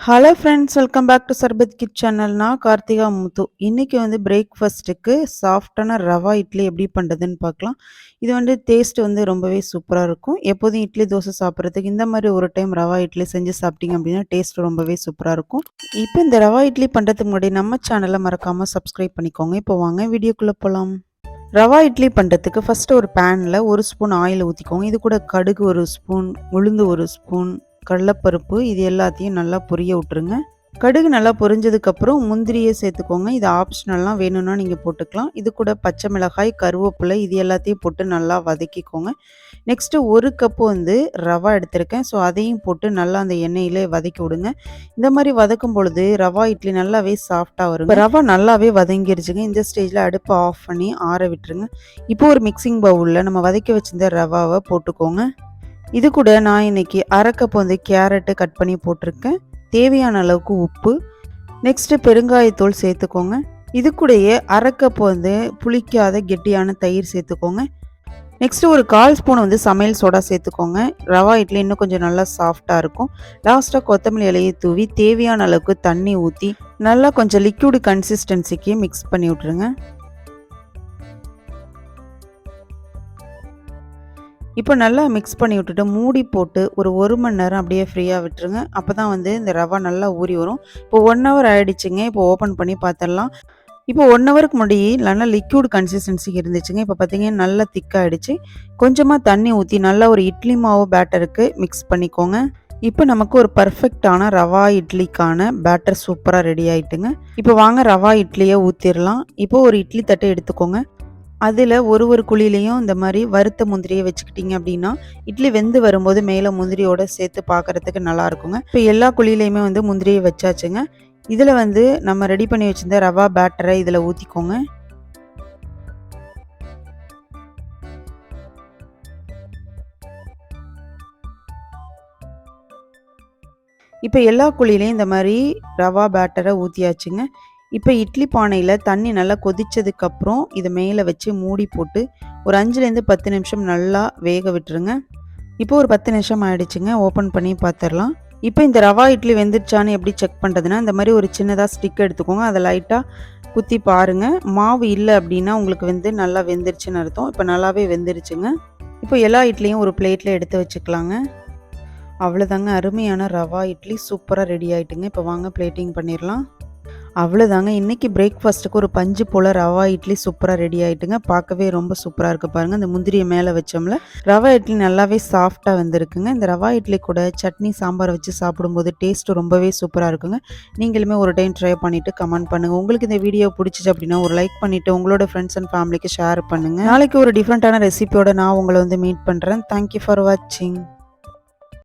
Hello friends, welcome back to Sarbath kid channel. நான் கார்த்திகா முத்து. இன்னைக்கு பிரேக்ஃபாஸ்ட்டுக்கு சாஃப்டான ரவா இட்லி எப்படி பண்ணுறதுன்னு பார்க்கலாம். இது டேஸ்ட் ரொம்பவே சூப்பராக இருக்கும். எப்போதும் இட்லி தோசை சாப்பிட்றதுக்கு இந்த மாதிரி ஒரு டைம் ரவா இட்லி செஞ்சு சாப்பிட்டீங்க அப்படின்னா டேஸ்ட் ரொம்பவே சூப்பராக இருக்கும். இப்போ இந்த ரவா இட்லி பண்ணுறதுக்கு முன்னாடி நம்ம சேனலை மறக்காமல் சப்ஸ்கிரைப் பண்ணிக்கோங்க. இப்போ வாங்க வீடியோக்குள்ளே போகலாம். ரவா இட்லி பண்ணுறதுக்கு ஃபஸ்ட்டு ஒரு பேனில் 1 ஸ்பூன் ஆயில் ஊற்றிக்கோங்க. இது கூட கடுகு 1 ஸ்பூன், உளுந்து 1 ஸ்பூன், கடலைப்பருப்பு இது எல்லாத்தையும் நல்லா பொரிய விட்டுருங்க. கடுகு நல்லா பொரிஞ்சதுக்கப்புறம் முந்திரியை சேர்த்துக்கோங்க. இது ஆப்ஷனல்லாம் வேணும்னா நீங்கள் போட்டுக்கலாம். இது கூட பச்சை மிளகாய், கருவேப்பிலை இது எல்லாத்தையும் போட்டு நல்லா வதக்கிக்கோங்க. நெக்ஸ்ட்டு 1 கப்பு ரவா எடுத்திருக்கேன். ஸோ அதையும் போட்டு நல்லா அந்த எண்ணெயில் வதக்கி விடுங்க. இந்த மாதிரி வதக்கும் பொழுது ரவா இட்லி நல்லாவே சாஃப்டாக வரும். இப்போ ரவா நல்லாவே வதங்கிருச்சுங்க. இந்த ஸ்டேஜில் அடுப்பை ஆஃப் பண்ணி ஆற விட்டுருங்க. இப்போ ஒரு மிக்சிங் பவுலில் நம்ம வதக்கி வச்சிருந்த ரவாவை போட்டுக்கோங்க. இது கூட நான் இன்னைக்கு 1/2 கப் கேரட்டு கட் பண்ணி போட்டிருக்கேன். தேவையான அளவுக்கு உப்பு, நெக்ஸ்ட்டு பெருங்காயத்தூள் சேர்த்துக்கோங்க. இது கூடயே 1/2 கப் புளிக்காத கெட்டியான தயிர் சேர்த்துக்கோங்க. நெக்ஸ்ட்டு ஒரு 1/4 ஸ்பூன் சமையல் சோடா சேர்த்துக்கோங்க. ரவா இட்லி இன்னும் கொஞ்சம் நல்லா சாஃப்டாக இருக்கும். லாஸ்ட்டாக கொத்தமல்லி இலையை தூவி தேவையான அளவுக்கு தண்ணி ஊற்றி நல்லா கொஞ்சம் லிக்யூடு கன்சிஸ்டன்சிக்கு மிக்ஸ் பண்ணி விட்ருங்க. இப்போ நல்லா மிக்ஸ் பண்ணி விட்டுட்டு மூடி போட்டு ஒரு 1 மணி நேரம் அப்படியே ஃப்ரீயாக விட்டுருங்க. அப்போ தான் இந்த ரவா நல்லா ஊறி வரும். இப்போ 1 ஹவர் ஆகிடுச்சிங்க. இப்போ ஓப்பன் பண்ணி பார்த்துடலாம். இப்போ 1 ஹவருக்கு முன்னாடி நல்லா லிக்யூட் கன்சிஸ்டன்சி இருந்துச்சுங்க. இப்போ பார்த்தீங்கன்னா நல்லா திக்காகிடுச்சு. கொஞ்சமாக தண்ணி ஊற்றி நல்லா ஒரு இட்லி மாவு பேட்டருக்கு மிக்ஸ் பண்ணிக்கோங்க. இப்போ நமக்கு ஒரு பர்ஃபெக்டான ரவா இட்லிக்கான பேட்டர் சூப்பராக ரெடி ஆகிட்டுங்க. இப்போ வாங்க ரவா இட்லியை ஊற்றிடலாம். இப்போ ஒரு இட்லி தட்டை எடுத்துக்கோங்க. அதில் ஒரு குழியிலையும் இந்த மாதிரி வறுத்த முந்திரியை வச்சுக்கிட்டிங்க அப்படின்னா இட்லி வெந்து வரும்போது மேலே முந்திரியோடு சேர்த்து பார்க்குறதுக்கு நல்லா இருக்குங்க. இப்போ எல்லா குழியிலையுமே முந்திரியை வச்சாச்சுங்க. இதில் நம்ம ரெடி பண்ணி வச்சுருந்த ரவா பேட்டரை இதில் ஊற்றிக்கோங்க. இப்போ எல்லா குழியிலையும் இந்த மாதிரி ரவா பேட்டரை ஊற்றியாச்சுங்க. இப்போ இட்லி பானையில் தண்ணி நல்லா கொதித்ததுக்கப்புறம் இதை மேலே வச்சு மூடி போட்டு ஒரு 5லேருந்து 10 நிமிஷம் நல்லா வேக விட்டுருங்க. இப்போ ஒரு 10 நிமிஷம் ஆகிடுச்சுங்க. ஓப்பன் பண்ணி பார்த்துடலாம். இப்போ இந்த ரவா இட்லி வெந்துருச்சான்னு எப்படி செக் பண்ணுறதுன்னா இந்த மாதிரி ஒரு சின்னதாக ஸ்டிக் எடுத்துக்கோங்க. அதை லைட்டாக குத்தி பாருங்கள். மாவு இல்லை அப்படின்னா உங்களுக்கு நல்லா வெந்துருச்சுன்னு அர்த்தம். இப்போ நல்லாவே வெந்துருச்சுங்க. இப்போ எல்லா இட்லியும் ஒரு பிளேட்டில் எடுத்து வச்சுக்கலாங்க. அவ்வளோதாங்க, அருமையான ரவா இட்லி சூப்பராக ரெடி ஆகிட்டுங்க. இப்போ வாங்க பிளேட்டிங் பண்ணிடலாம். அவ்வளோதாங்க, இன்றைக்கி பிரேக்ஃபாஸ்ட்டுக்கு ஒரு பஞ்சு போல் ரவா இட்லி சூப்பராக ரெடி ஆகிட்டுங்க. பார்க்கவே ரொம்ப சூப்பராக இருக்குது பாருங்கள். இந்த முந்திரியை மேலே வச்சோம்ல ரவா இட்லி நல்லாவே சாஃப்டாக வந்துருக்குங்க. இந்த ரவா இட்லி கூட சட்னி சாம்பார் வச்சு சாப்பிடும்போது டேஸ்ட்டு ரொம்பவே சூப்பராக இருக்குங்க. நீங்களுமே ஒரு டைம் ட்ரை பண்ணிவிட்டு கமெண்ட் பண்ணுங்கள். உங்களுக்கு இந்த வீடியோ பிடிச்சிச்சு அப்படின்னா ஒரு லைக் பண்ணிவிட்டு உங்களோட ஃப்ரெண்ட்ஸ் அண்ட் ஃபேமிலிக்கு ஷேர் பண்ணுங்கள். நாளைக்கு ஒரு டிஃப்ரெண்ட்டான ரெசிபியோட நான் உங்களை மீட் பண்ணுறேன். தேங்க்யூ ஃபார் வாட்சிங்.